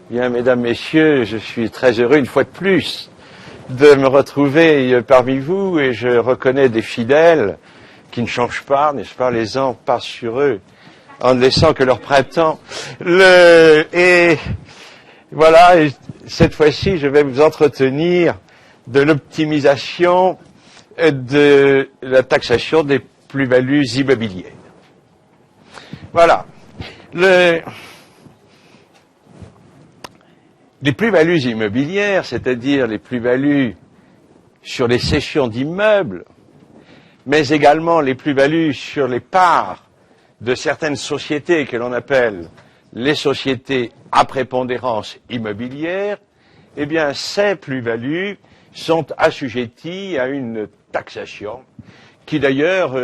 Bien, mesdames, messieurs, je suis très heureux une fois de plus de me retrouver parmi vous et je reconnais des fidèles qui ne changent pas, n'est-ce pas, les ans passent sur eux en ne laissant que leur printemps. Et voilà, et cette fois-ci, je vais vous entretenir de l'optimisation de la taxation des plus-values immobilières. Voilà. Les plus-values immobilières, c'est-à-dire les plus-values sur les cessions d'immeubles, mais également les plus-values sur les parts de certaines sociétés que l'on appelle les sociétés à prépondérance immobilière, eh bien, ces plus-values sont assujetties à une taxation qui d'ailleurs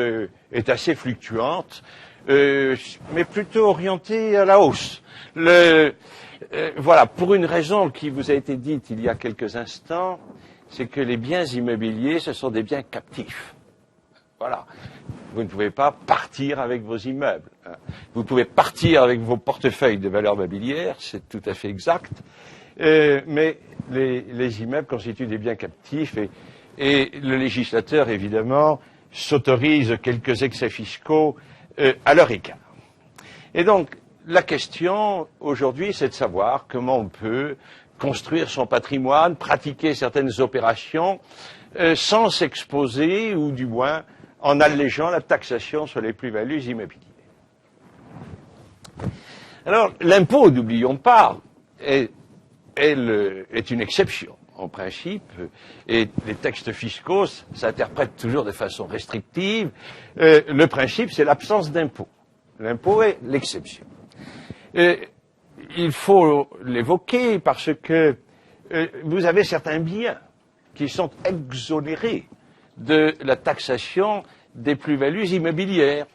est assez fluctuante, mais plutôt orientée à la hausse. Voilà, pour une raison qui vous a été dite il y a quelques instants, c'est que les biens immobiliers, ce sont des biens captifs. Voilà. Vous ne pouvez pas partir avec vos immeubles. Vous pouvez partir avec vos portefeuilles de valeurs mobilières, c'est tout à fait exact, mais les immeubles constituent des biens captifs et le législateur, évidemment, s'autorise quelques excès fiscaux à leur égard. Et donc, la question aujourd'hui, c'est de savoir comment on peut construire son patrimoine, pratiquer certaines opérations sans s'exposer, ou du moins en allégeant la taxation sur les plus-values immobilières. Alors, l'impôt, n'oublions pas, est une exception, en principe, et les textes fiscaux s'interprètent toujours de façon restrictive. Le principe, c'est l'absence d'impôt. L'impôt est l'exception. Il faut l'évoquer parce que vous avez certains biens qui sont exonérés de la taxation des plus-values immobilières.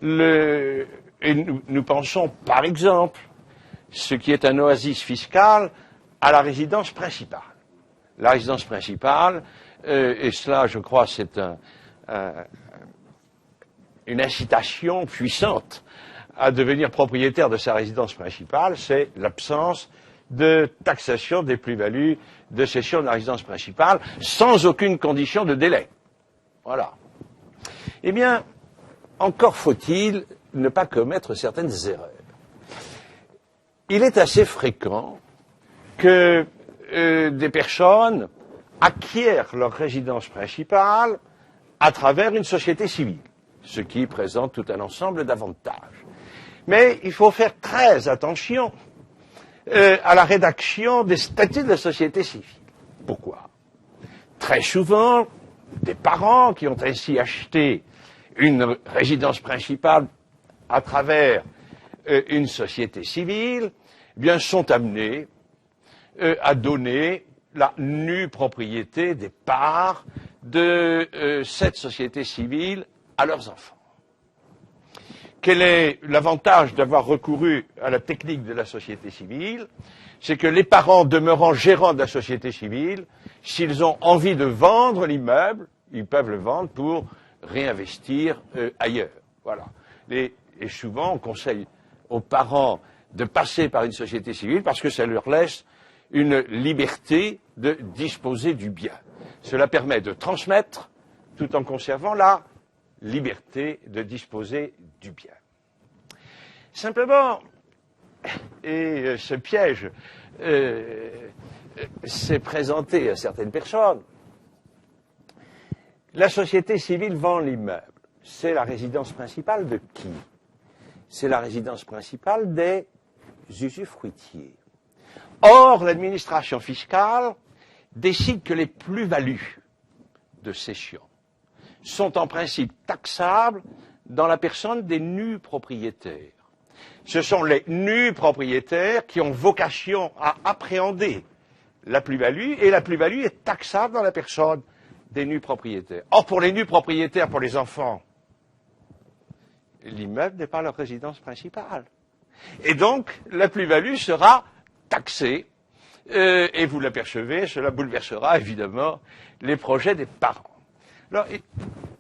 Et nous pensons, par exemple, ce qui est un oasis fiscal, à la résidence principale. La résidence principale, et cela, je crois, c'est une incitation puissante à devenir propriétaire de sa résidence principale, c'est l'absence de taxation des plus-values de cession de la résidence principale, sans aucune condition de délai. Voilà. Eh bien, encore faut-il ne pas commettre certaines erreurs. Il est assez fréquent que des personnes acquièrent leur résidence principale à travers une société civile, ce qui présente tout un ensemble d'avantages. Mais il faut faire très attention à la rédaction des statuts de la société civile. Pourquoi? Très souvent, des parents qui ont ainsi acheté une résidence principale à travers une société civile, eh bien, sont amenés à donner la nue propriété des parts de cette société civile à leurs enfants. Quel est l'avantage d'avoir recouru à la technique de la société civile? C'est que les parents demeurant gérants de la société civile, s'ils ont envie de vendre l'immeuble, ils peuvent le vendre pour réinvestir ailleurs. Voilà. Et souvent, on conseille aux parents de passer par une société civile parce que ça leur laisse une liberté de disposer du bien. Cela permet de transmettre tout en conservant la liberté de disposer du bien. Simplement, et ce piège s'est présenté à certaines personnes, la société civile vend l'immeuble. C'est la résidence principale de qui? C'est la résidence principale des usufruitiers. Or, l'administration fiscale décide que les plus-values de cession sont en principe taxables dans la personne des nus propriétaires. Ce sont les nus propriétaires qui ont vocation à appréhender la plus-value, et la plus-value est taxable dans la personne des nus propriétaires. Or, pour les nus propriétaires, pour les enfants, l'immeuble n'est pas leur résidence principale. Et donc, la plus-value sera taxée, et vous l'apercevez, cela bouleversera évidemment les projets des parents. Alors,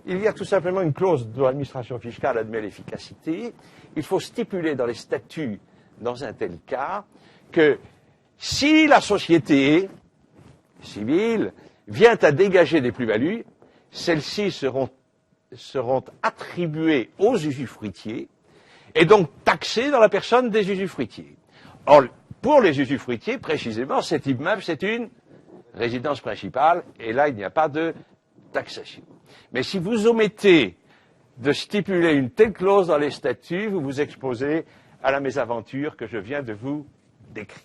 il y a tout simplement une clause dont l'administration fiscale admet l'efficacité. Il faut stipuler dans les statuts, dans un tel cas, que Si la société civile vient à dégager des plus-values, celles-ci seront attribuées aux usufruitiers et donc taxées dans la personne des usufruitiers. Or, pour les usufruitiers, précisément, cet immeuble, c'est une résidence principale, et là, il n'y a pas de taxation. Mais si vous omettez de stipuler une telle clause dans les statuts, vous vous exposez à la mésaventure que je viens de vous décrire.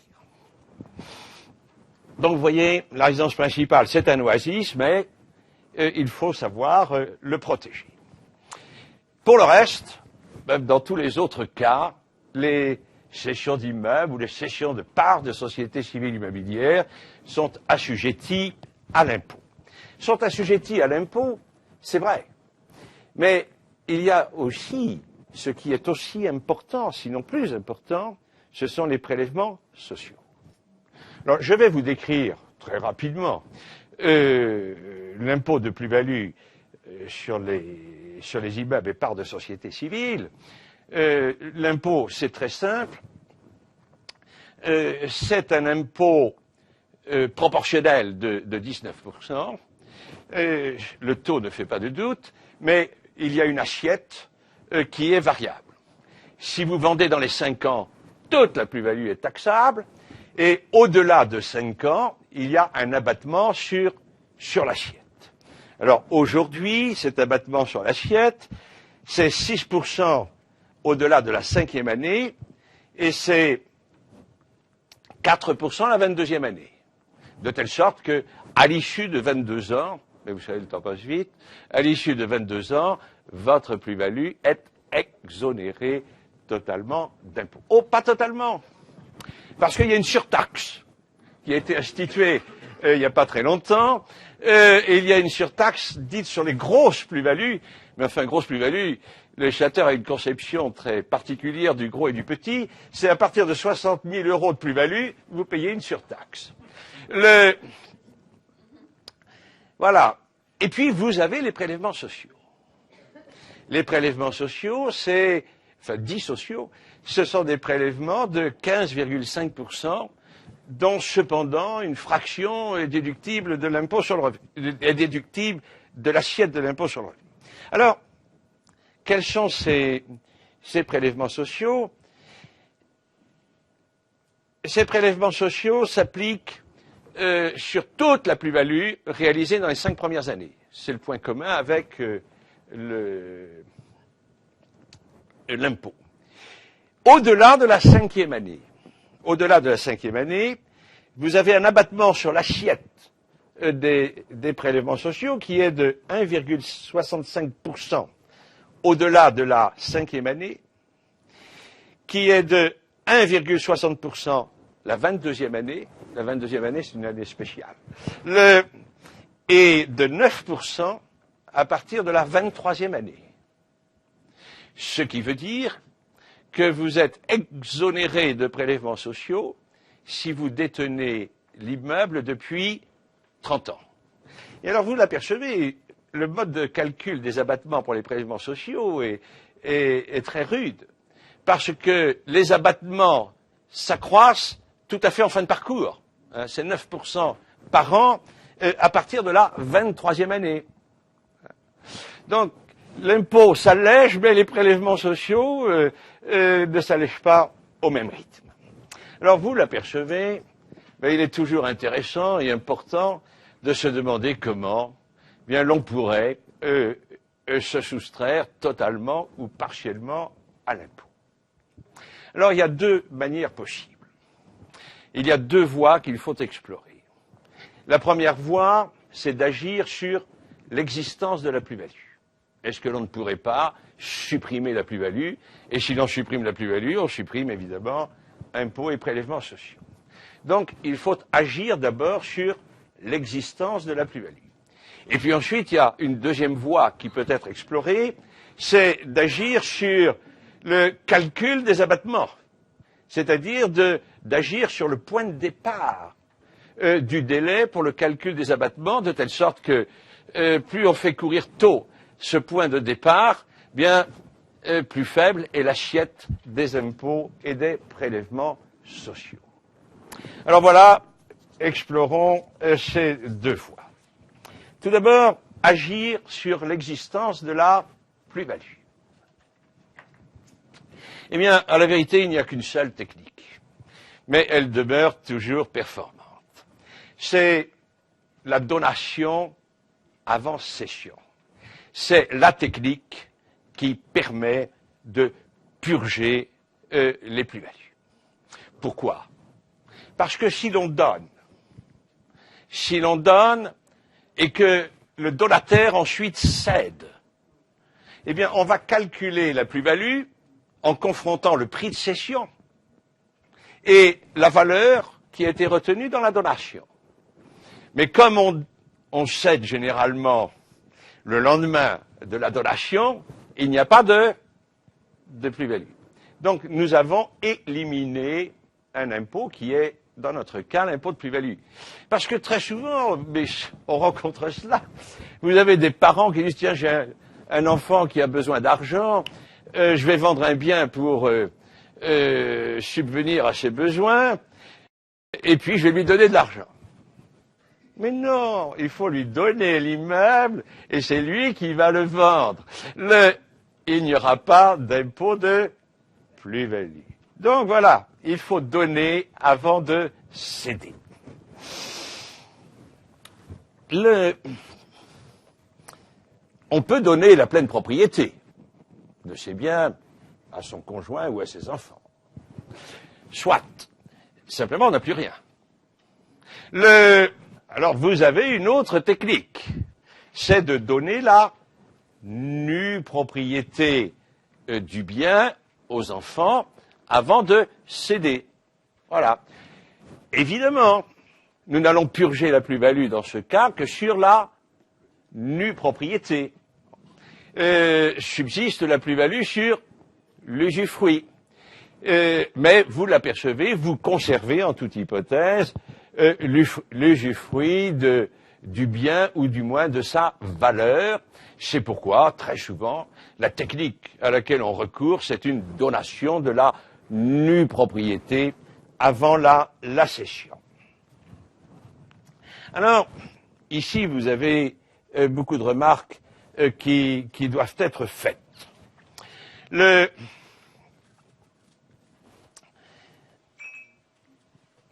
Donc, vous voyez, la résidence principale, c'est un oasis, mais il faut savoir le protéger. Pour le reste, même dans tous les autres cas, les cessions d'immeubles ou les cessions de parts de sociétés civiles immobilières sont assujetties à l'impôt. Sont assujetties à l'impôt, c'est vrai. Mais il y a aussi, ce qui est aussi important, sinon plus important, ce sont les prélèvements sociaux. Alors, je vais vous décrire très rapidement l'impôt de plus-value sur les immeubles et parts de sociétés civiles. L'impôt, c'est très simple. C'est un impôt proportionnel de 19%. Le taux ne fait pas de doute, mais il y a une assiette qui est variable. Si vous vendez dans les 5 ans, toute la plus-value est taxable, et au-delà de 5 ans, il y a un abattement sur l'assiette. Alors aujourd'hui, cet abattement sur l'assiette, c'est 6% au-delà de la 5e année, et c'est 4% la 22e année. De telle sorte que, à l'issue de 22 ans, mais vous savez, le temps passe vite, à l'issue de 22 ans, votre plus-value est exonérée totalement d'impôt. Oh, pas totalement, parce qu'il y a une surtaxe qui a été instituée il n'y a pas très longtemps, et il y a une surtaxe dite sur les grosses plus-values, mais enfin, grosse plus-value, le législateur a une conception très particulière du gros et du petit, c'est à partir de 60 000 euros de plus-value, vous payez une surtaxe. Voilà. Et puis, vous avez les prélèvements sociaux. Les prélèvements sociaux, dits sociaux, ce sont des prélèvements de 15,5%, dont cependant une fraction est déductible de l'impôt sur le revenu, est déductible de l'assiette de l'impôt sur le revenu. Alors, quels sont ces prélèvements sociaux? Ces prélèvements sociaux s'appliquent sur toute la plus-value réalisée dans les 5 premières années. C'est le point commun avec l'impôt. Au-delà de la 5e année, vous avez un abattement sur l'assiette des prélèvements sociaux qui est de 1,65% au-delà de la 5e année, qui est de 1,60% la 22e année. La 22e année, c'est une année spéciale. Et de 9% à partir de la 23e année. Ce qui veut dire que vous êtes exonéré de prélèvements sociaux si vous détenez l'immeuble depuis 30 ans. Et alors vous l'apercevez, le mode de calcul des abattements pour les prélèvements sociaux est très rude, parce que les abattements s'accroissent tout à fait en fin de parcours. C'est 9% par an à partir de la 23e année. Donc, l'impôt s'allège, mais les prélèvements sociaux ne s'allègent pas au même rythme. Alors, vous l'apercevez, mais il est toujours intéressant et important de se demander comment bien l'on pourrait se soustraire totalement ou partiellement à l'impôt. Alors, il y a 2 manières possibles. Il y a 2 voies qu'il faut explorer. La première voie, c'est d'agir sur l'existence de la plus-value. Est-ce que l'on ne pourrait pas supprimer la plus-value? Et si l'on supprime la plus-value, on supprime évidemment impôts et prélèvements sociaux. Donc, il faut agir d'abord sur l'existence de la plus-value. Et puis ensuite, il y a une deuxième voie qui peut être explorée, c'est d'agir sur le calcul des abattements, c'est-à-dire d'agir sur le point de départ du délai pour le calcul des abattements, de telle sorte que plus on fait courir tôt ce point de départ, bien plus faible est l'assiette des impôts et des prélèvements sociaux. Alors voilà, explorons ces deux voies. Tout d'abord, agir sur l'existence de la plus-value. Eh bien, à la vérité, il n'y a qu'une seule technique, mais elle demeure toujours performante. C'est la donation avant cession. C'est la technique qui permet de purger les plus-values. Pourquoi? Parce que si l'on donne et que le donataire ensuite cède, eh bien, on va calculer la plus-value en confrontant le prix de cession et la valeur qui a été retenue dans la donation. Mais comme on cède généralement le lendemain de la donation, il n'y a pas de plus-value. Donc, nous avons éliminé un impôt qui est, dans notre cas, l'impôt de plus-value. Parce que très souvent, on rencontre cela. Vous avez des parents qui disent, tiens, j'ai un enfant qui a besoin d'argent, je vais vendre un bien pour subvenir à ses besoins, et puis je vais lui donner de l'argent. Mais non, il faut lui donner l'immeuble, et c'est lui qui va le vendre. Il n'y aura pas d'impôt de plus-value. Donc voilà, il faut donner avant de céder. On peut donner la pleine propriété de ses biens à son conjoint ou à ses enfants. Soit, simplement on n'a plus rien. Alors vous avez une autre technique, c'est de donner la nue propriété du bien aux enfants avant de céder. Voilà. Évidemment, nous n'allons purger la plus-value dans ce cas que sur la nue propriété. Subsiste la plus-value sur l'usufruit. Mais vous l'apercevez, vous conservez en toute hypothèse l'usufruit du bien ou du moins de sa valeur. C'est pourquoi, très souvent, la technique à laquelle on recourt, c'est une donation de la nue propriété avant la cession. Alors, ici, vous avez beaucoup de remarques qui doivent être faites.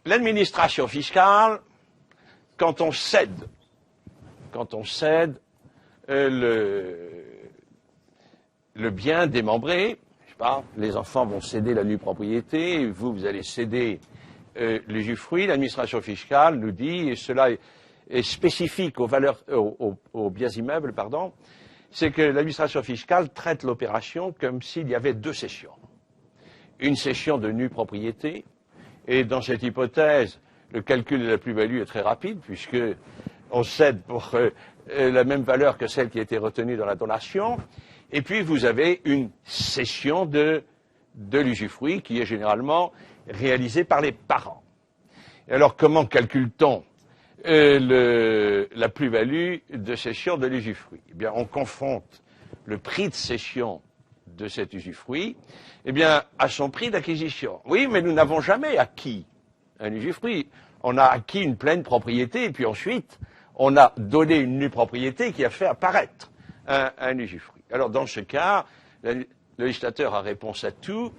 L'administration fiscale, quand on cède le bien démembré, je sais pas, les enfants vont céder la nue propriété, vous allez céder l'usufruit, l'administration fiscale nous dit, et cela est spécifique aux biens immeubles, c'est que l'administration fiscale traite l'opération comme s'il y avait deux cessions. Une cession de nue propriété, et dans cette hypothèse, le calcul de la plus-value est très rapide, puisque on cède pour la même valeur que celle qui a été retenue dans la donation, et puis vous avez une cession de l'usufruit qui est généralement réalisée par les parents. Et alors comment calcule-t-on la plus-value de cession de l'usufruit? Eh bien, on confronte le prix de cession de cet usufruit, eh bien, à son prix d'acquisition. Oui, mais nous n'avons jamais acquis un usufruit. On a acquis une pleine propriété, et puis ensuite, on a donné une nue propriété qui a fait apparaître un usufruit. Alors, dans ce cas, le législateur a réponse à tout.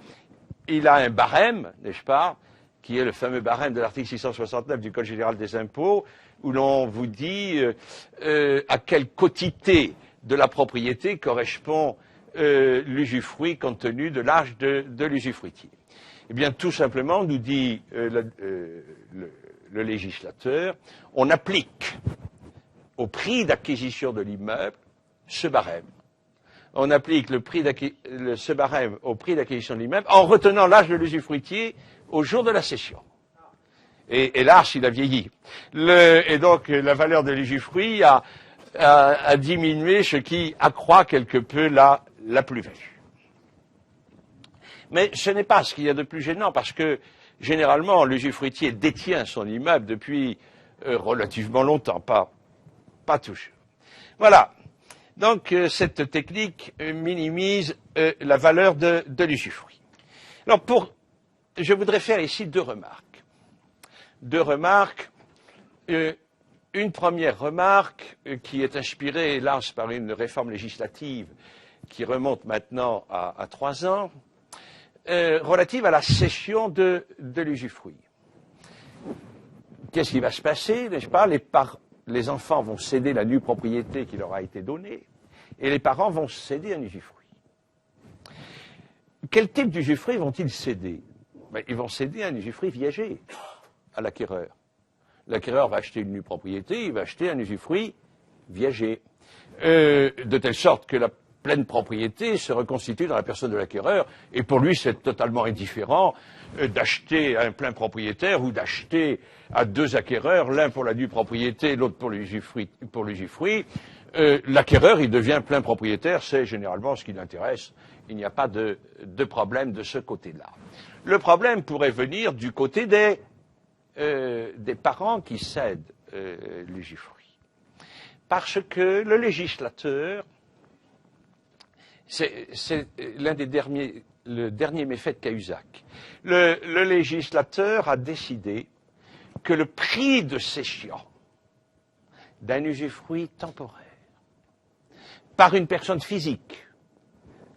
Il a un barème, n'est-ce pas, qui est le fameux barème de l'article 669 du Code général des impôts, où l'on vous dit à quelle quotité de la propriété correspond l'usufruit compte tenu de l'âge de l'usufruitier. Eh bien, tout simplement, nous dit le législateur, on applique au prix d'acquisition de l'immeuble ce barème. On applique ce barème au prix d'acquisition de l'immeuble en retenant l'âge de l'usufruitier au jour de la cession. Et l'âge, il a vieilli. Et donc, la valeur de l'usufruit a diminué, ce qui accroît quelque peu la plus-value. Mais ce n'est pas ce qu'il y a de plus gênant, parce que généralement, l'usufruitier détient son immeuble depuis relativement longtemps, pas toujours. Voilà. Donc, cette technique minimise la valeur de l'usufruit. Alors, je voudrais faire ici deux remarques. deux remarques. Une première remarque qui est inspirée, hélas, par une réforme législative qui remonte maintenant à 3 ans, relative à la cession de l'usufruit. Qu'est-ce qui va se passer, n'est-ce pas? Les enfants vont céder la nue propriété qui leur a été donnée, et les parents vont céder un usufruit. Quel type d'usufruit vont-ils céder? Ils vont céder un usufruit viager à l'acquéreur. L'acquéreur va acheter une nue propriété, il va acheter un usufruit viager. De telle sorte que la pleine propriété se reconstitue dans la personne de l'acquéreur, et pour lui c'est totalement indifférent d'acheter à un plein propriétaire ou d'acheter à deux acquéreurs, l'un pour la nue propriété, l'autre pour l'usufruit. L'acquéreur, il devient plein propriétaire, c'est généralement ce qui l'intéresse. Il n'y a pas de problème de ce côté-là. Le problème pourrait venir du côté des parents qui cèdent l'usufruit. Parce que le législateur, c'est l'un des le dernier méfait de Cahuzac. Le législateur a décidé que le prix de cession d'un usufruit temporaire par une personne physique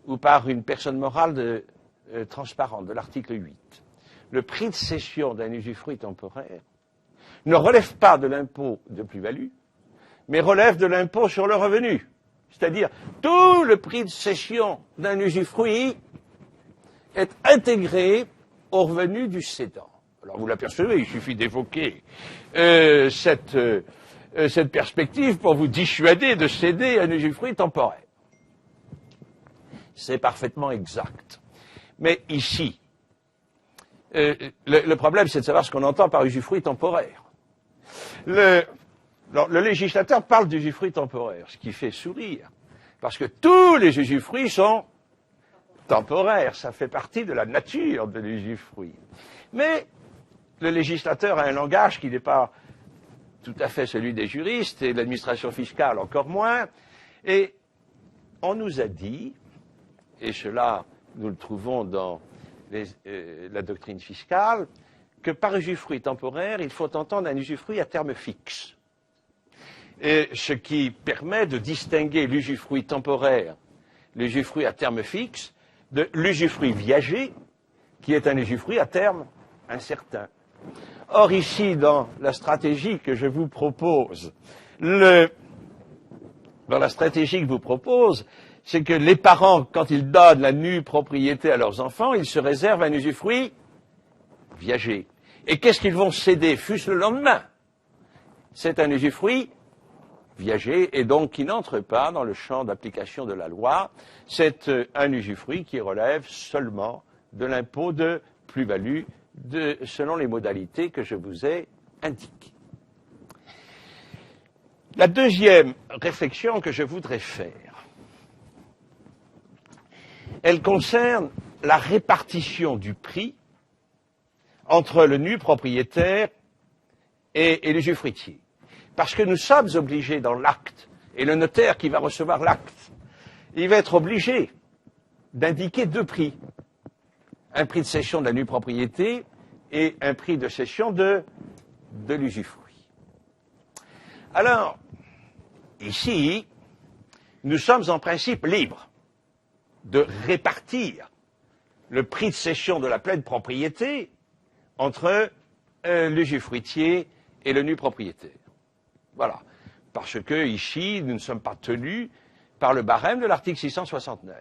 ou par une personne morale transparente de l'article 8, le prix de cession d'un usufruit temporaire ne relève pas de l'impôt de plus-value, mais relève de l'impôt sur le revenu. C'est-à-dire, tout le prix de cession d'un usufruit est intégré au revenu du cédant. Alors vous l'apercevez, il suffit d'évoquer cette perspective pour vous dissuader de céder un usufruit temporaire. C'est parfaitement exact. Mais ici, le problème, c'est de savoir ce qu'on entend par usufruit temporaire. Le législateur parle d'usufruit temporaire, ce qui fait sourire, parce que tous les usufruits sont temporaires, ça fait partie de la nature de l'usufruit. Mais le législateur a un langage qui n'est pas tout à fait celui des juristes, et l'administration fiscale encore moins, et on nous a dit, et cela nous le trouvons dans la doctrine fiscale, que par usufruit temporaire, il faut entendre un usufruit à terme fixe. Et ce qui permet de distinguer l'usufruit temporaire, l'usufruit à terme fixe, de l'usufruit viager, qui est un usufruit à terme incertain. Or, ici, dans la stratégie que je vous propose, c'est que les parents, quand ils donnent la nue propriété à leurs enfants, ils se réservent un usufruit viager. Et qu'est-ce qu'ils vont céder, fût-ce le lendemain? C'est un usufruit viager, et donc qui n'entre pas dans le champ d'application de la loi. C'est un usufruit qui relève seulement de l'impôt de plus-value selon les modalités que je vous ai indiquées. La deuxième réflexion que je voudrais faire, elle concerne la répartition du prix entre le nu propriétaire et l'usufruitier. Parce que nous sommes obligés dans l'acte, et le notaire qui va recevoir l'acte, il va être obligé d'indiquer deux prix. Un prix de cession de la nue propriété et un prix de cession de l'usufruit. Alors, ici, nous sommes en principe libres de répartir le prix de cession de la pleine propriété entre l'usufruitier et le nu propriétaire. Voilà. Parce que ici, nous ne sommes pas tenus par le barème de l'article 669.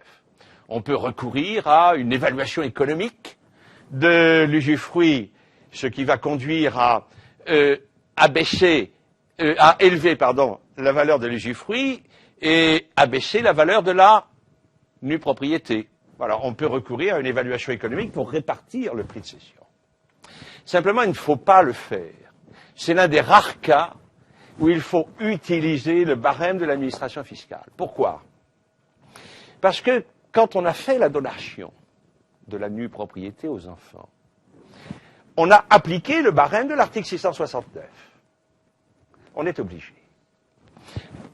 On peut recourir à une évaluation économique de l'usufruit, ce qui va conduire à élever la valeur de l'usufruit et abaisser la valeur de la nue propriété. Voilà, on peut recourir à une évaluation économique pour répartir le prix de cession. Simplement, il ne faut pas le faire. C'est l'un des rares cas où il faut utiliser le barème de l'administration fiscale. Pourquoi? Parce que quand on a fait la donation de la nue propriété aux enfants, on a appliqué le barème de l'article 669. On est obligé.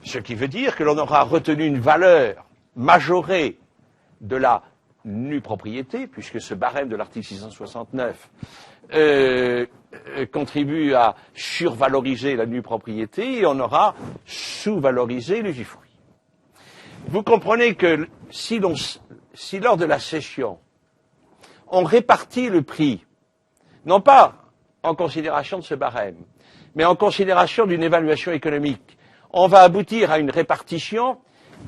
Ce qui veut dire que l'on aura retenu une valeur majorée de la nue propriété, puisque ce barème de l'article 669 contribue à survaloriser la nue propriété et on aura sous-valorisé l'usufruit. Vous comprenez que si lors de la cession, on répartit le prix, non pas en considération de ce barème, mais en considération d'une évaluation économique, on va aboutir à une répartition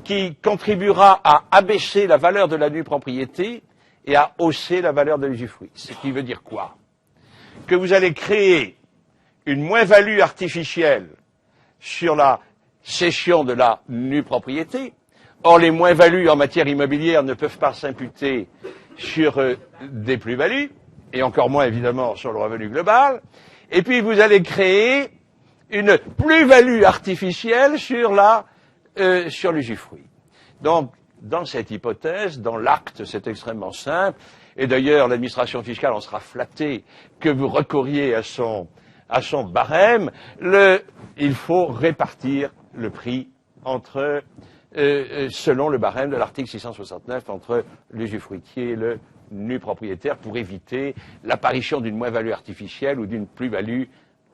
qui contribuera à abaisser la valeur de la nue propriété et à hausser la valeur de l'usufruit. Ce qui veut dire quoi? Que vous allez créer une moins-value artificielle sur la cession de la nue propriété. Or, les moins-values en matière immobilière ne peuvent pas s'imputer sur des plus-values, et encore moins évidemment sur le revenu global. Et puis vous allez créer une plus-value artificielle sur l'usufruit. Donc, dans cette hypothèse, dans l'acte, c'est extrêmement simple. Et d'ailleurs, l'administration fiscale en sera flattée que vous recouriez à son barème. Il faut répartir le prix entre, selon le barème de l'article 669 entre l'usufruitier et le nu propriétaire pour éviter l'apparition d'une moins-value artificielle ou d'une plus-value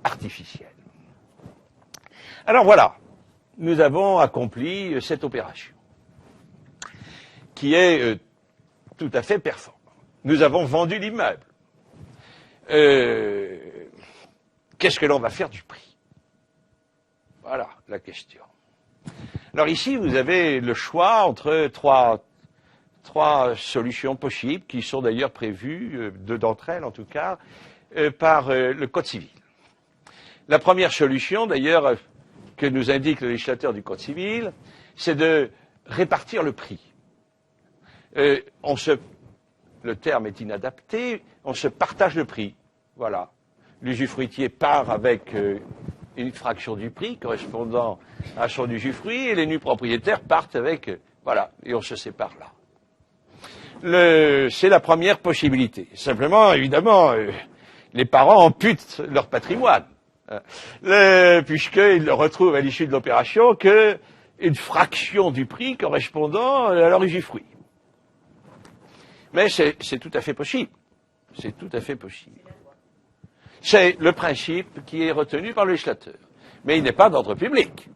artificielle. Alors voilà, nous avons accompli cette opération qui est tout à fait performante. Nous avons vendu l'immeuble. Qu'est-ce que l'on va faire du prix? Voilà la question. Alors ici, vous avez le choix entre trois solutions possibles, qui sont d'ailleurs prévues, deux d'entre elles en tout cas, par le Code civil. La première solution, d'ailleurs, que nous indique le législateur du Code civil, c'est de répartir le prix. Le terme est inadapté, on se partage le prix. Voilà. L'usufruitier part avec une fraction du prix correspondant à son usufruit et les nus propriétaires partent avec, voilà, et on se sépare là. C'est la première possibilité. Simplement, évidemment, les parents amputent leur patrimoine, puisqu'ils ne retrouvent à l'issue de l'opération qu'une fraction du prix correspondant à leur usufruit. Mais c'est tout à fait possible. C'est tout à fait possible. C'est le principe qui est retenu par le législateur. Mais il n'est pas d'ordre public.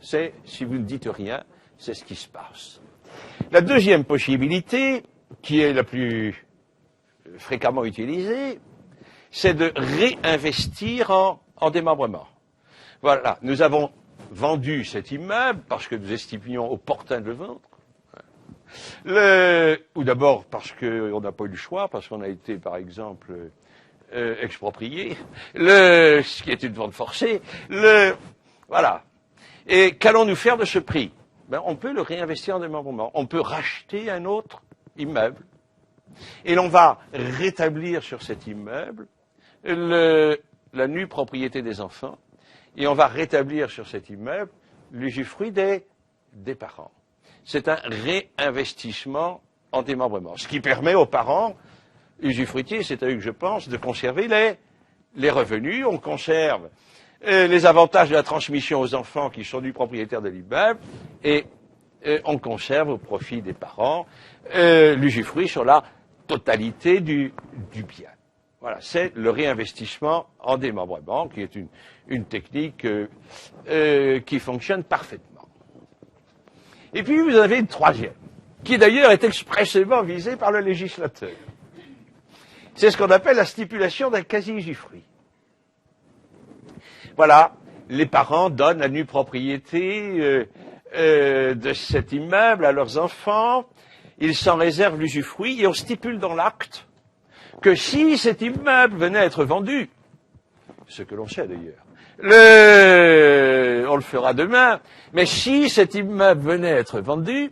C'est, si vous ne dites rien, c'est ce qui se passe. La deuxième possibilité, qui est la plus fréquemment utilisée, c'est de réinvestir en démembrement. Voilà, nous avons vendu cet immeuble parce que nous estimions opportun de le vendre. Ou d'abord parce qu'on n'a pas eu le choix, parce qu'on a été, par exemple, exproprié, ce qui est une vente forcée. Voilà. Et qu'allons-nous faire de ce prix? On peut le réinvestir en démembrement. On peut racheter un autre immeuble. Et l'on va rétablir sur cet immeuble la nue propriété des enfants. Et on va rétablir sur cet immeuble l'usufruit des parents. C'est un réinvestissement en démembrement. Ce qui permet aux parents usufruitiers, c'est à eux que je pense, de conserver les revenus. On conserve les avantages de la transmission aux enfants qui sont du propriétaire de l'immeuble et on conserve au profit des parents l'usufruit sur la totalité du bien. Voilà, c'est le réinvestissement en démembrement qui est une technique qui fonctionne parfaitement. Et puis vous avez une troisième, qui d'ailleurs est expressément visée par le législateur. C'est ce qu'on appelle la stipulation d'un quasi-usufruit. Voilà, les parents donnent la nue propriété de cet immeuble à leurs enfants, ils s'en réservent l'usufruit et on stipule dans l'acte que si cet immeuble venait à être vendu, ce que l'on sait d'ailleurs, on le fera demain, mais si cet immeuble venait à être vendu,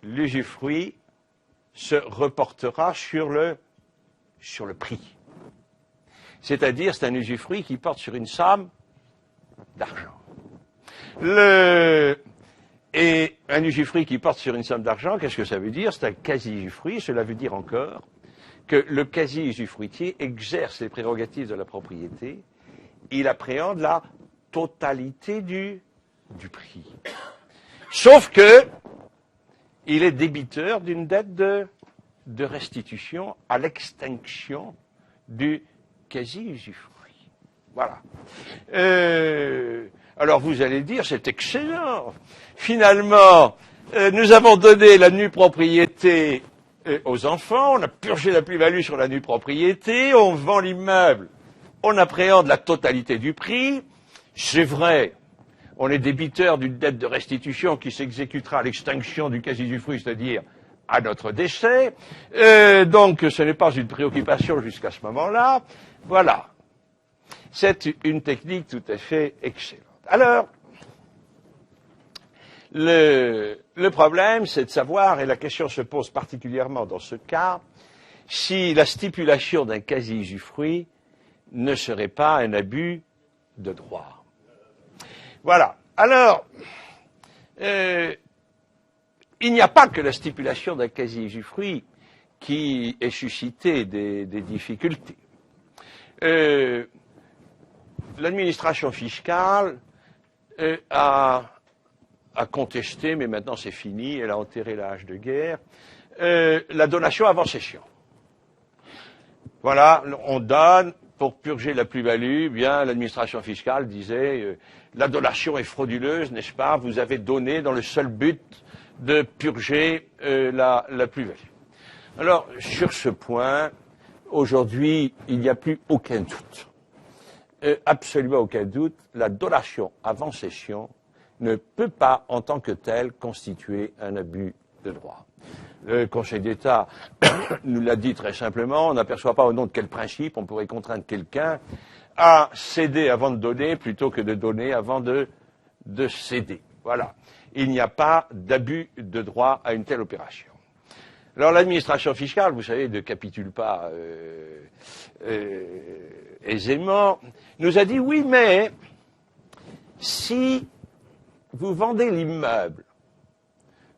l'usufruit se reportera sur le prix. C'est-à-dire, c'est un usufruit qui porte sur une somme d'argent. Et un usufruit qui porte sur une somme d'argent, qu'est-ce que ça veut dire? C'est un quasi-usufruit, cela veut dire encore que le quasi-usufruitier exerce les prérogatives de la propriété, il appréhende la totalité du prix. Sauf que il est débiteur d'une dette de restitution à l'extinction du quasi-usufruit. Voilà. Alors vous allez dire, c'est excellent. Finalement, nous avons donné la nue propriété aux enfants, on a purgé la plus-value sur la nue propriété, on vend l'immeuble, on appréhende la totalité du prix. C'est vrai, on est débiteur d'une dette de restitution qui s'exécutera à l'extinction du quasi-usufruit, c'est-à-dire à notre décès. Donc ce n'est pas une préoccupation jusqu'à ce moment-là. Voilà. C'est une technique tout à fait excellente. Alors, le problème, c'est de savoir, et la question se pose particulièrement dans ce cas, si la stipulation d'un quasi-usufruit ne serait pas un abus de droit. Voilà. Alors, il n'y a pas que la stipulation d'un quasi-usufruit qui ait suscité des difficultés. L'administration fiscale a contesté, mais maintenant c'est fini, elle a enterré l'âge de guerre, la donation avant cession. Voilà, on donne pour purger la plus-value, bien l'administration fiscale disait la donation est frauduleuse, n'est-ce pas? Vous avez donné dans le seul but de purger la plus-value. Alors, sur ce point, aujourd'hui, il n'y a plus aucun doute. Absolument aucun doute, la donation avant cession ne peut pas, en tant que telle, constituer un abus de droit. Le Conseil d'État nous l'a dit très simplement, on n'aperçoit pas au nom de quel principe on pourrait contraindre quelqu'un à céder avant de donner plutôt que de donner avant de céder. Voilà. Il n'y a pas d'abus de droit à une telle opération. Alors l'administration fiscale, vous savez, ne capitule pas aisément, nous a dit oui, mais si vous vendez l'immeuble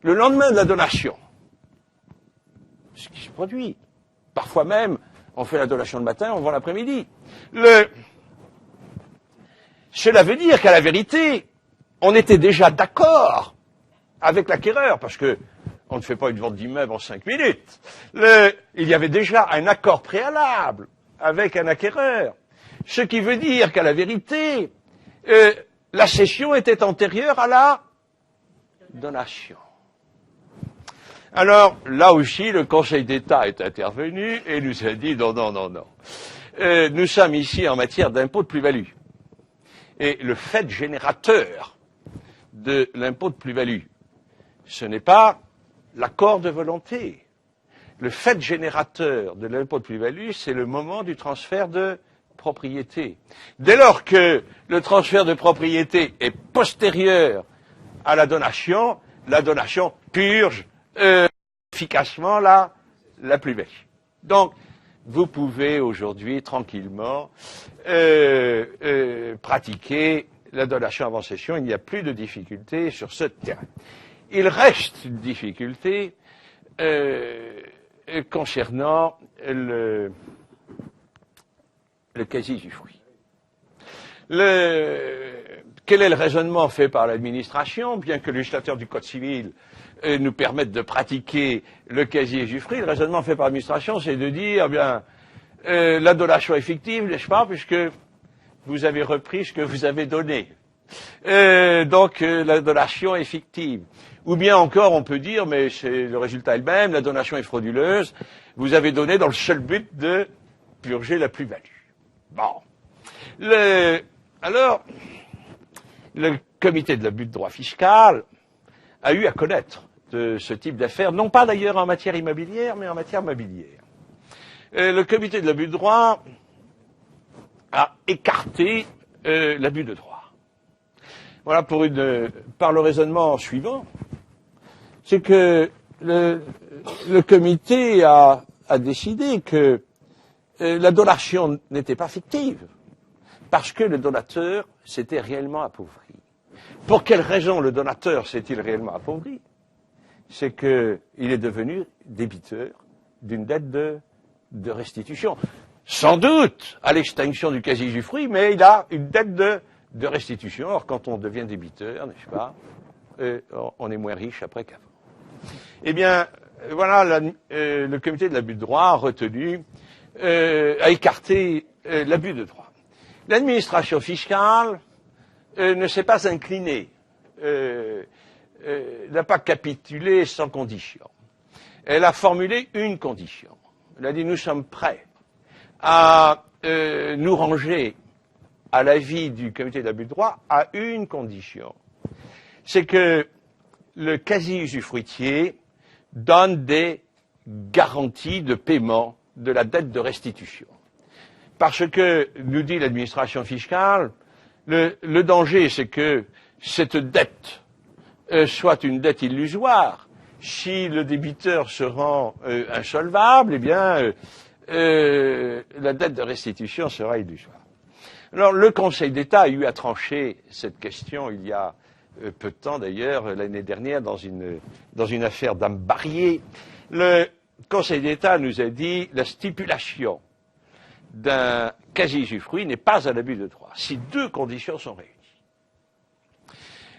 le lendemain de la donation, ce qui se produit, parfois même, on fait la donation le matin, on vend l'après-midi. Cela veut dire qu'à la vérité, on était déjà d'accord avec l'acquéreur, parce que on ne fait pas une vente d'immeuble en 5 minutes. Il y avait déjà un accord préalable avec un acquéreur. Ce qui veut dire qu'à la vérité, la cession était antérieure à la donation. Alors, là aussi, le Conseil d'État est intervenu et nous a dit non, non, non, non. Nous sommes ici en matière d'impôt de plus-value. Et le fait générateur de l'impôt de plus-value, ce n'est pas l'accord de volonté. Le fait générateur de l'impôt de plus-value, c'est le moment du transfert de propriété. Dès lors que le transfert de propriété est postérieur à la donation purge efficacement la plus-value. Donc, vous pouvez aujourd'hui tranquillement pratiquer la donation avant cession. Il n'y a plus de difficulté sur ce terrain. Il reste une difficulté concernant le quasi-usufruit. Quel est le raisonnement fait par l'administration? Bien que le législateur du Code civil nous permette de pratiquer le quasi-usufruit, le raisonnement fait par l'administration, c'est de dire, bien, la donation est fictive, n'est-ce pas, puisque vous avez repris ce que vous avez donné. Donc, la donation est fictive. Ou bien encore, on peut dire, mais le résultat est le même, la donation est frauduleuse, vous avez donné dans le seul but de purger la plus-value. Bon. Alors, le comité de l'abus de droit fiscal a eu à connaître de ce type d'affaires, non pas d'ailleurs en matière immobilière, mais en matière mobilière. Le comité de l'abus de droit a écarté l'abus de droit. Voilà par le raisonnement suivant, c'est que le comité a décidé que la donation n'était pas fictive, parce que le donateur s'était réellement appauvri. Pour quelle raison le donateur s'est-il réellement appauvri? C'est qu'il est devenu débiteur d'une dette de restitution. Sans doute à l'extinction du quasi-usufruit, mais il a une dette de restitution. Or, quand on devient débiteur, n'est-ce pas, on est moins riche après qu'avant. Eh bien, voilà, le comité de l'abus de droit a retenu, a écarté l'abus de droit. L'administration fiscale ne s'est pas inclinée, n'a pas capitulé sans condition. Elle a formulé une condition. Elle a dit nous sommes prêts à nous ranger à l'avis du comité d'abus de droit à une condition. C'est que le quasi-usufruitier donne des garanties de paiement de la dette de restitution. Parce que, nous dit l'administration fiscale, le danger, c'est que cette dette soit une dette illusoire. Si le débiteur se rend insolvable, eh bien, la dette de restitution sera illusoire. Alors, le Conseil d'État a eu à trancher cette question il y a peu de temps, d'ailleurs, l'année dernière, dans une affaire d'âme Barrier. Le Conseil d'État nous a dit la stipulation d'un quasi-usufruit n'est pas un abus de droit, si deux conditions sont réunies.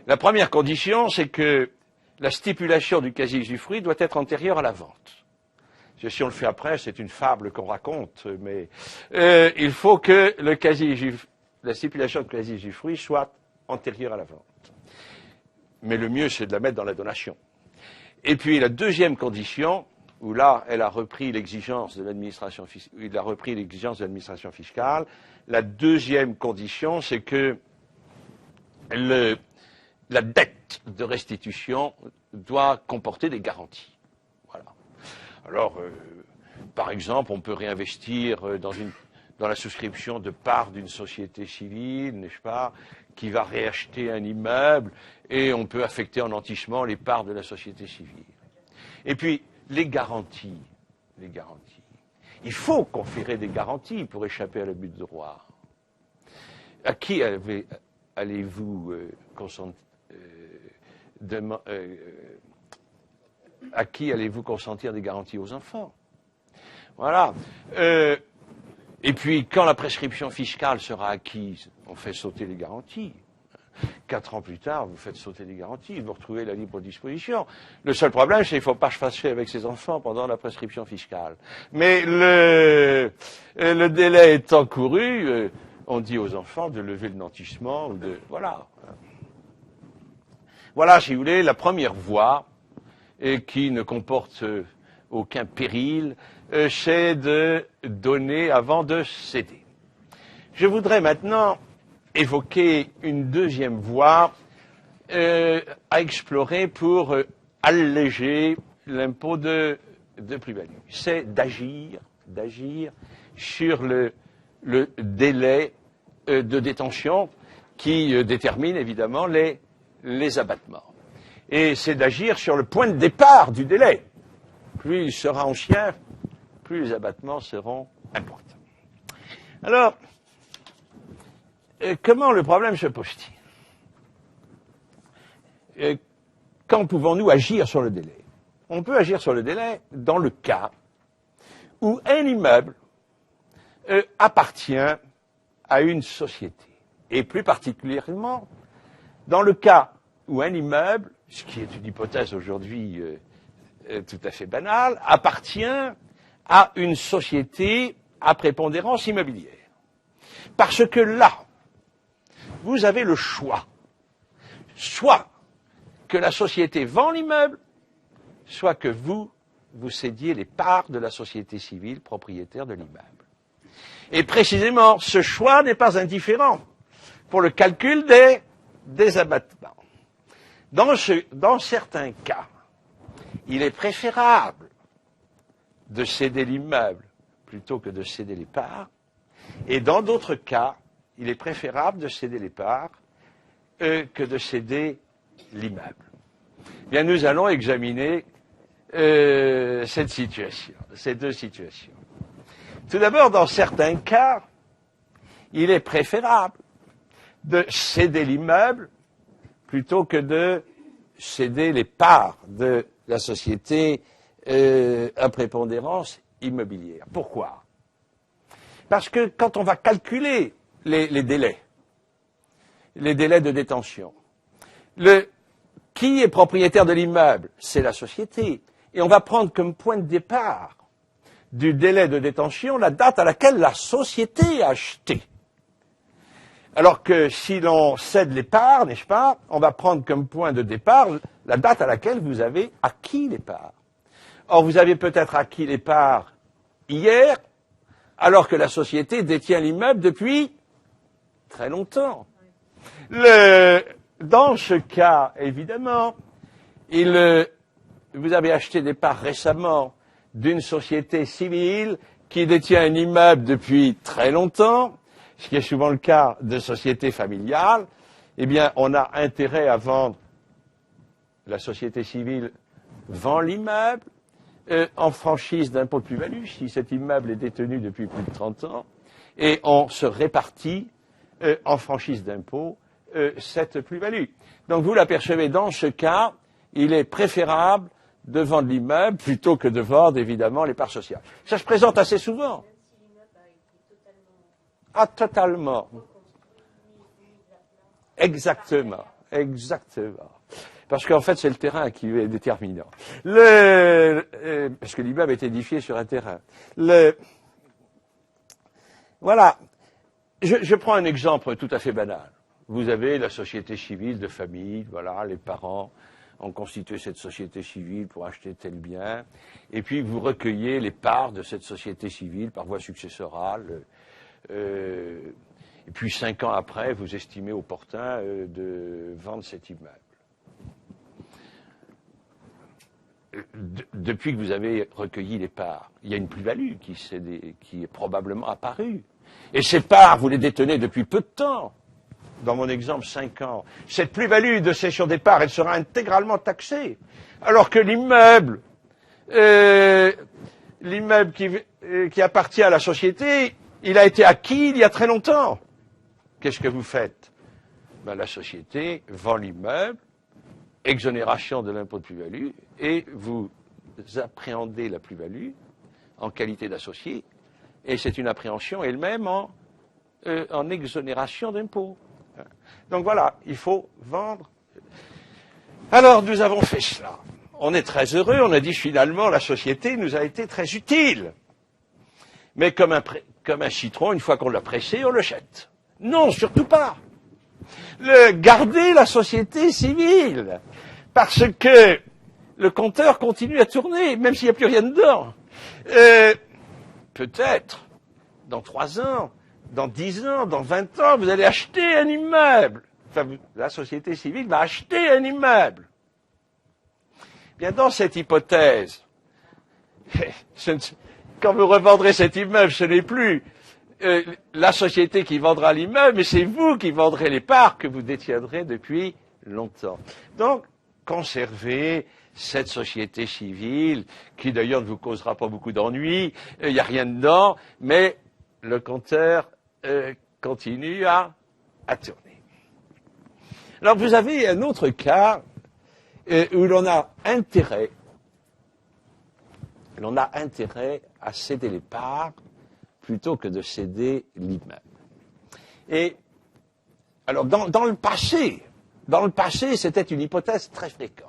La première condition, c'est que la stipulation du quasi-usufruit doit être antérieure à la vente. Si on le fait après, c'est une fable qu'on raconte, mais il faut que la stipulation de quasi-usufruit soit antérieure à la vente. Mais le mieux, c'est de la mettre dans la donation. Et puis la deuxième condition, où là, elle a repris l'exigence de l'administration fiscale. La deuxième condition, c'est que la dette de restitution doit comporter des garanties. Voilà. Alors, par exemple, on peut réinvestir dans la souscription de parts d'une société civile, n'est-ce pas, qui va réacheter un immeuble, et on peut affecter en nantissement les parts de la société civile. Et puis, les garanties. Il faut conférer des garanties pour échapper à l'abus de droit. À qui allez-vous consentir des garanties? Aux enfants? Voilà. Et puis, quand la prescription fiscale sera acquise, on fait sauter les garanties. 4 ans plus tard, vous faites sauter les garanties, vous retrouvez la libre disposition. Le seul problème, c'est qu'il ne faut pas se fâcher avec ses enfants pendant la prescription fiscale. Mais le délai étant couru, on dit aux enfants de lever le nantissement ou de voilà. Voilà, si vous voulez, la première voie et qui ne comporte aucun péril, c'est de donner avant de céder. Je voudrais maintenant évoquer une deuxième voie à explorer pour alléger l'impôt de plus-value. C'est d'agir sur le délai de détention qui détermine évidemment les abattements. Et c'est d'agir sur le point de départ du délai. Plus il sera ancien, plus les abattements seront importants. Alors, comment le problème se pose-t-il? Quand pouvons-nous agir sur le délai? On peut agir sur le délai dans le cas où un immeuble appartient à une société. Et plus particulièrement, dans le cas où un immeuble, ce qui est une hypothèse aujourd'hui tout à fait banale, appartient à une société à prépondérance immobilière. Parce que là, vous avez le choix. Soit que la société vend l'immeuble, soit que vous cédiez les parts de la société civile propriétaire de l'immeuble. Et précisément, ce choix n'est pas indifférent pour le calcul des abattements. Dans certains cas, il est préférable de céder l'immeuble plutôt que de céder les parts, et dans d'autres cas, il est préférable de céder les parts que de céder l'immeuble. Bien, nous allons examiner ces deux situations. Tout d'abord, dans certains cas, il est préférable de céder l'immeuble plutôt que de céder les parts de la société à prépondérance immobilière. Pourquoi? Parce que quand on va calculer les délais de détention, qui est propriétaire de l'immeuble? C'est la société. Et on va prendre comme point de départ du délai de détention la date à laquelle la société a acheté. Alors que si l'on cède les parts, n'est-ce pas, on va prendre comme point de départ la date à laquelle vous avez acquis les parts. Or, vous avez peut-être acquis les parts hier, alors que la société détient l'immeuble depuis très longtemps. Dans ce cas, évidemment, vous avez acheté des parts récemment d'une société civile qui détient un immeuble depuis très longtemps, ce qui est souvent le cas de sociétés familiales. Eh bien, on a intérêt à vendre. La société civile vend l'immeuble en franchise d'impôt de plus-value, si cet immeuble est détenu depuis plus de 30 ans, et on se répartit en franchise d'impôt cette plus-value. Donc vous l'apercevez, dans ce cas, il est préférable de vendre l'immeuble plutôt que de vendre, évidemment, les parts sociales. Ça se présente assez souvent. Ah, totalement. Exactement. Parce qu'en fait, c'est le terrain qui est déterminant. Parce que l'immeuble est édifié sur un terrain. Voilà. Je prends un exemple tout à fait banal. Vous avez la société civile de famille, voilà, les parents ont constitué cette société civile pour acheter tel bien, et puis vous recueillez les parts de cette société civile par voie successorale, et puis 5 ans après, vous estimez opportun de vendre cet immeuble. Depuis que vous avez recueilli les parts, il y a une plus-value qui est probablement apparue. Et ces parts, vous les détenez depuis peu de temps. Dans mon exemple, 5 ans. Cette plus-value de cession des parts, elle sera intégralement taxée. Alors que l'immeuble qui appartient à la société, il a été acquis il y a très longtemps. Qu'est-ce que vous faites? La société vend l'immeuble, exonération de l'impôt de plus-value, et vous appréhendez la plus-value en qualité d'associé, et c'est une appréhension elle-même en exonération d'impôt. Donc voilà, il faut vendre. Alors nous avons fait cela. On est très heureux, on a dit finalement la société nous a été très utile. Mais comme un citron, une fois qu'on l'a pressé, on le jette. Non, surtout pas. Gardez la société civile, parce que le compteur continue à tourner, même s'il n'y a plus rien dedans. Peut-être, dans 3 ans, dans 10 ans, dans 20 ans, vous allez acheter un immeuble. Enfin, la société civile va acheter un immeuble. Bien, dans cette hypothèse, quand vous revendrez cet immeuble, ce n'est plus la société qui vendra l'immeuble, mais c'est vous qui vendrez les parts que vous détiendrez depuis longtemps. Donc, conservez cette société civile, qui d'ailleurs ne vous causera pas beaucoup d'ennuis, il n'y a rien dedans, mais le compteur continue à tourner. Alors vous avez un autre cas où l'on a intérêt à céder les parts plutôt que de céder l'immeuble. Et alors dans le passé, c'était une hypothèse très fréquente.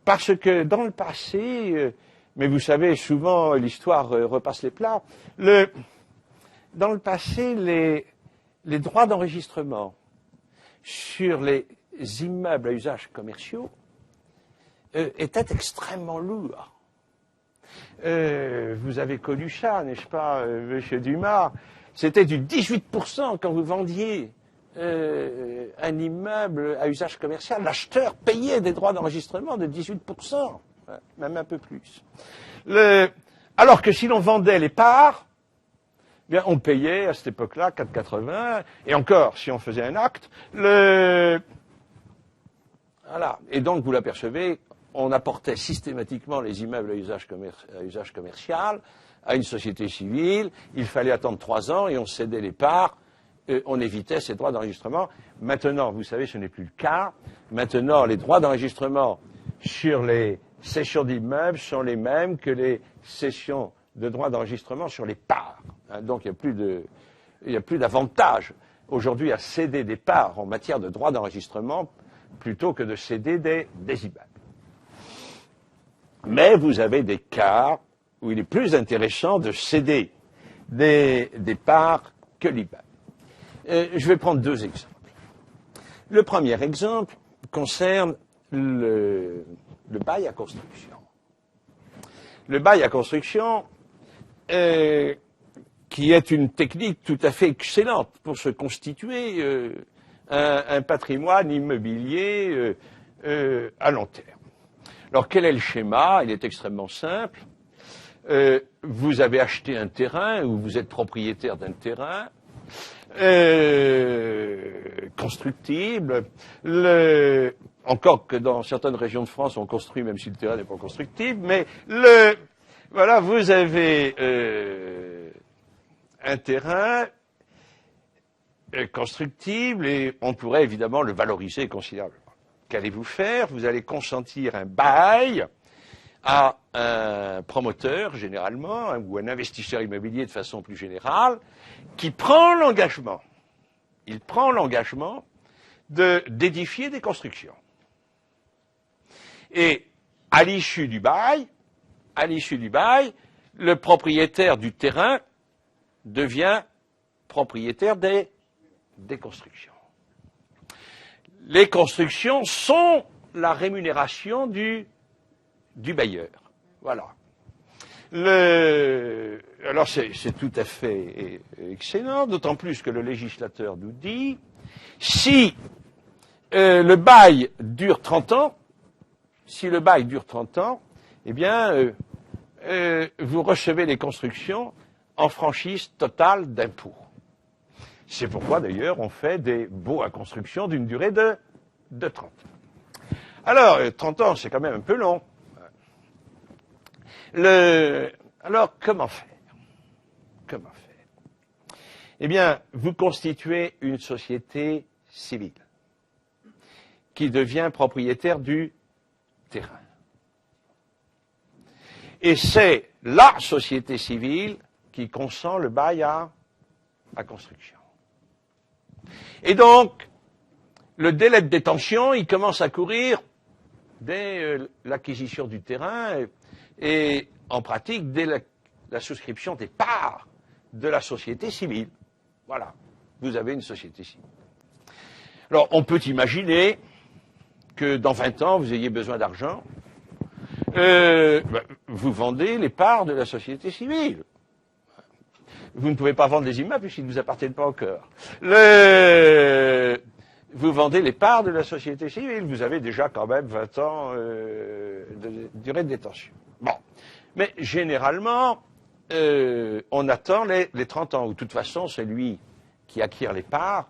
Parce que dans le passé, mais vous savez, souvent l'histoire repasse les plats, dans le passé, les droits d'enregistrement sur les immeubles à usage commerciaux étaient extrêmement lourds. Vous avez connu ça, n'est-ce pas, Monsieur Dumas? C'était du 18% quand vous vendiez un immeuble à usage commercial. L'acheteur payait des droits d'enregistrement de 18%, même un peu plus. Alors que si l'on vendait les parts, bien, on payait à cette époque-là 4,80, et encore, si on faisait un acte, voilà. Et donc, vous l'apercevez, on apportait systématiquement les immeubles à usage commercial à une société civile, il fallait attendre 3 ans et on cédait les parts, on évitait ces droits d'enregistrement. Maintenant, vous savez, ce n'est plus le cas. Maintenant, les droits d'enregistrement sur les cessions d'immeubles sont les mêmes que les cessions de droits d'enregistrement sur les parts. Donc, il n'y a plus d'avantage aujourd'hui à céder des parts en matière de droits d'enregistrement plutôt que de céder des immeubles. Mais vous avez des cas où il est plus intéressant de céder des parts que l'IBAN. Je vais prendre deux exemples. Le premier exemple concerne le bail à construction. Le bail à construction, qui est une technique tout à fait excellente pour se constituer un patrimoine immobilier à long terme. Alors, quel est le schéma? Il est extrêmement simple. Vous avez acheté un terrain ou vous êtes propriétaire d'un terrain constructible. Encore que dans certaines régions de France, on construit même si le terrain n'est pas constructible, mais voilà, vous avez un terrain constructible et on pourrait évidemment le valoriser considérablement. Qu'allez-vous faire? Vous allez consentir un bail à un promoteur, généralement, ou un investisseur immobilier de façon plus générale, qui prend l'engagement, d'édifier des constructions. Et à l'issue du bail, le propriétaire du terrain devient propriétaire des constructions. Les constructions sont la rémunération du bailleur. Voilà. Alors c'est tout à fait excellent, d'autant plus que le législateur nous dit, si le bail dure 30 ans, eh bien, vous recevez les constructions en franchise totale d'impôt. C'est pourquoi, d'ailleurs, on fait des baux à construction d'une durée de 30 ans. Alors, 30 ans, c'est quand même un peu long. Alors, comment faire? Eh bien, vous constituez une société civile qui devient propriétaire du terrain. Et c'est la société civile qui consent le bail à construction. Et donc, le délai de détention, il commence à courir dès l'acquisition du terrain et en pratique, dès la souscription des parts de la société civile. Voilà, vous avez une société civile. Alors, on peut imaginer que dans 20 ans, vous ayez besoin d'argent. Vous vendez les parts de la société civile. Vous ne pouvez pas vendre les immeubles puisqu'ils ne vous appartiennent pas encore. Vous vendez les parts de la société civile. Vous avez déjà quand même 20 ans de durée de détention. Bon. Mais généralement, on attend les 30 ans, où de toute façon, celui qui acquiert les parts,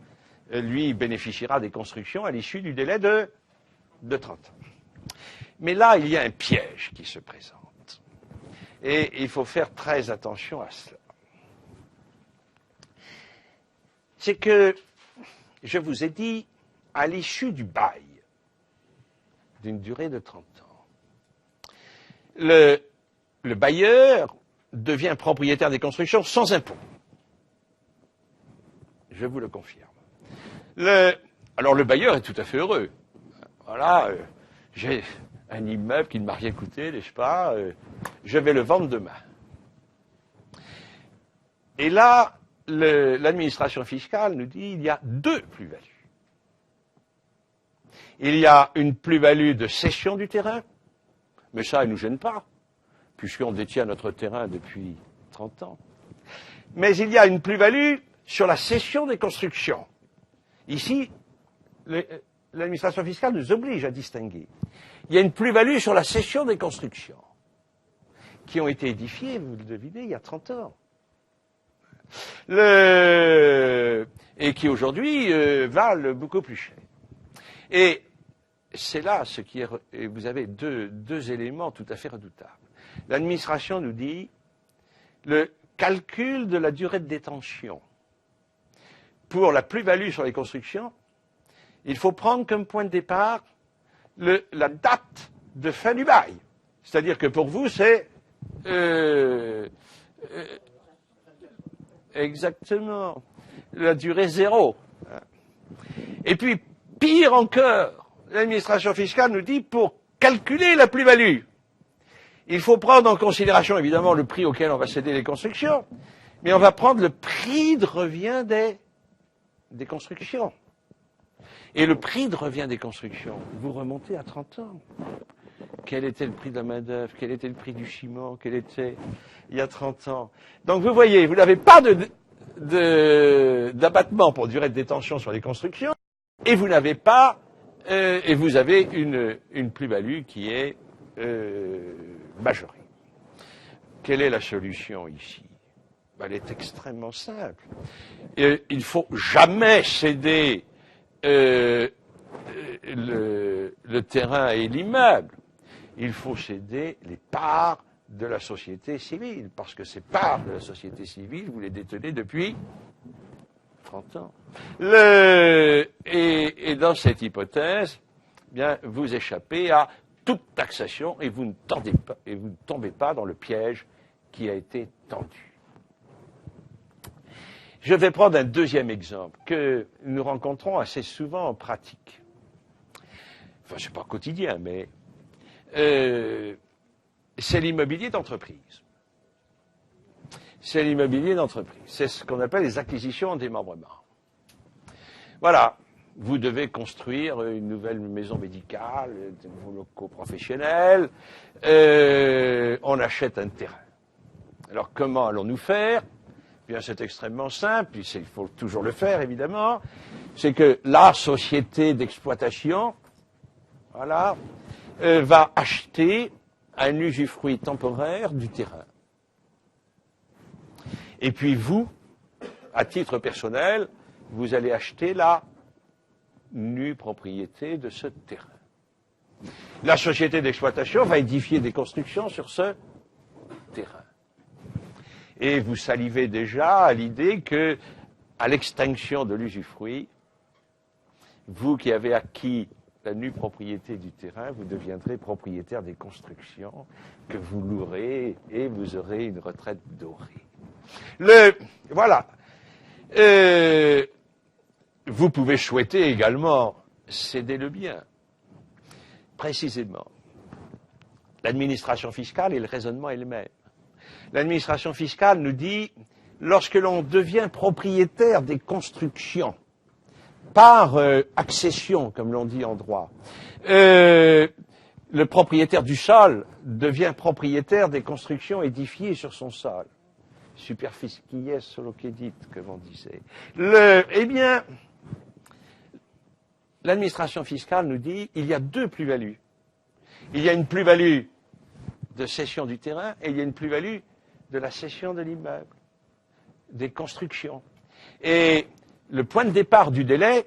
lui bénéficiera des constructions à l'issue du délai de 30 ans. Mais là, il y a un piège qui se présente. Et il faut faire très attention à cela. C'est que, je vous ai dit, à l'issue du bail, d'une durée de 30 ans, le bailleur devient propriétaire des constructions sans impôt. Je vous le confirme. Alors le bailleur est tout à fait heureux. Voilà, j'ai un immeuble qui ne m'a rien coûté, n'est-ce pas? Je vais le vendre demain. Et là, l'administration fiscale nous dit qu'il y a deux plus-values. Il y a une plus-value de cession du terrain, mais ça, elle ne nous gêne pas, puisqu'on détient notre terrain depuis 30 ans. Mais il y a une plus-value sur la cession des constructions. Ici, l'administration fiscale nous oblige à distinguer. Il y a une plus-value sur la cession des constructions, qui ont été édifiées, vous le devinez, il y a 30 ans. Et qui aujourd'hui valent beaucoup plus cher. Et c'est là ce qui est. Et vous avez deux éléments tout à fait redoutables. L'administration nous dit le calcul de la durée de détention pour la plus-value sur les constructions, il faut prendre comme point de départ la date de fin du bail. C'est-à-dire que pour vous, c'est exactement la durée zéro. Et puis, pire encore, l'administration fiscale nous dit pour calculer la plus-value, il faut prendre en considération évidemment le prix auquel on va céder les constructions, mais on va prendre le prix de revient des constructions. Et le prix de revient des constructions, vous remontez à 30 ans. Quel était le prix de la main-d'œuvre? Quel était le prix du ciment? Quel était il y a 30 ans? Donc vous voyez, vous n'avez pas d'abattement pour durée de détention sur les constructions, et vous n'avez pas, et vous avez une plus-value qui est majorée. Quelle est la solution ici? Elle est extrêmement simple. Il ne faut jamais céder le terrain et l'immeuble. Il faut céder les parts de la société civile, parce que ces parts de la société civile, vous les détenez depuis 30 ans. Et dans cette hypothèse, bien, vous échappez à toute taxation et vous ne tombez pas dans le piège qui a été tendu. Je vais prendre un deuxième exemple que nous rencontrons assez souvent en pratique. Enfin, c'est pas quotidien, mais c'est l'immobilier d'entreprise. C'est l'immobilier d'entreprise. C'est ce qu'on appelle les acquisitions en démembrement. Voilà. Vous devez construire une nouvelle maison médicale, de nouveaux locaux professionnels. On achète un terrain. Alors, comment allons-nous faire? Bien, c'est extrêmement simple. Il faut toujours le faire, évidemment. C'est que la société d'exploitation, voilà, va acheter un usufruit temporaire du terrain. Et puis vous, à titre personnel, vous allez acheter la nue propriété de ce terrain. La société d'exploitation va édifier des constructions sur ce terrain. Et vous salivez déjà à l'idée que, à l'extinction de l'usufruit, vous qui avez acquis la nue propriété du terrain, vous deviendrez propriétaire des constructions que vous louerez et vous aurez une retraite dorée. Voilà. Vous pouvez souhaiter également céder le bien. Précisément. L'administration fiscale et le raisonnement est le même. L'administration fiscale nous dit, lorsque l'on devient propriétaire des constructions, par accession, comme l'on dit en droit, le propriétaire du sol devient propriétaire des constructions édifiées sur son sol. Superficies solo cedit, comme on disait. Eh bien, l'administration fiscale nous dit, il y a deux plus-values. Il y a une plus-value de cession du terrain et il y a une plus-value de la cession de l'immeuble, des constructions. Et le point de départ du délai,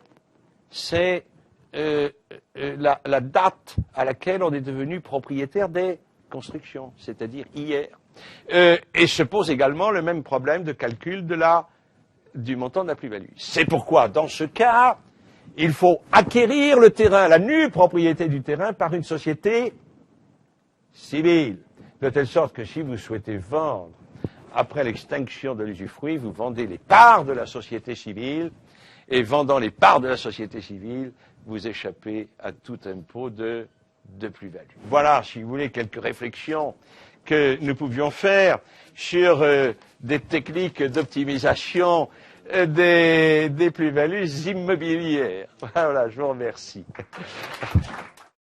c'est la date à laquelle on est devenu propriétaire des constructions, c'est-à-dire hier. Et se pose également le même problème de calcul du montant de la plus-value. C'est pourquoi, dans ce cas, il faut acquérir le terrain, la nue propriété du terrain, par une société civile. De telle sorte que si vous souhaitez vendre après l'extinction de l'usufruit, vous vendez les parts de la société civile, et vendant les parts de la société civile, vous échappez à tout impôt de plus-value. Voilà, si vous voulez, quelques réflexions que nous pouvions faire sur des techniques d'optimisation des plus-values immobilières. Voilà, je vous remercie.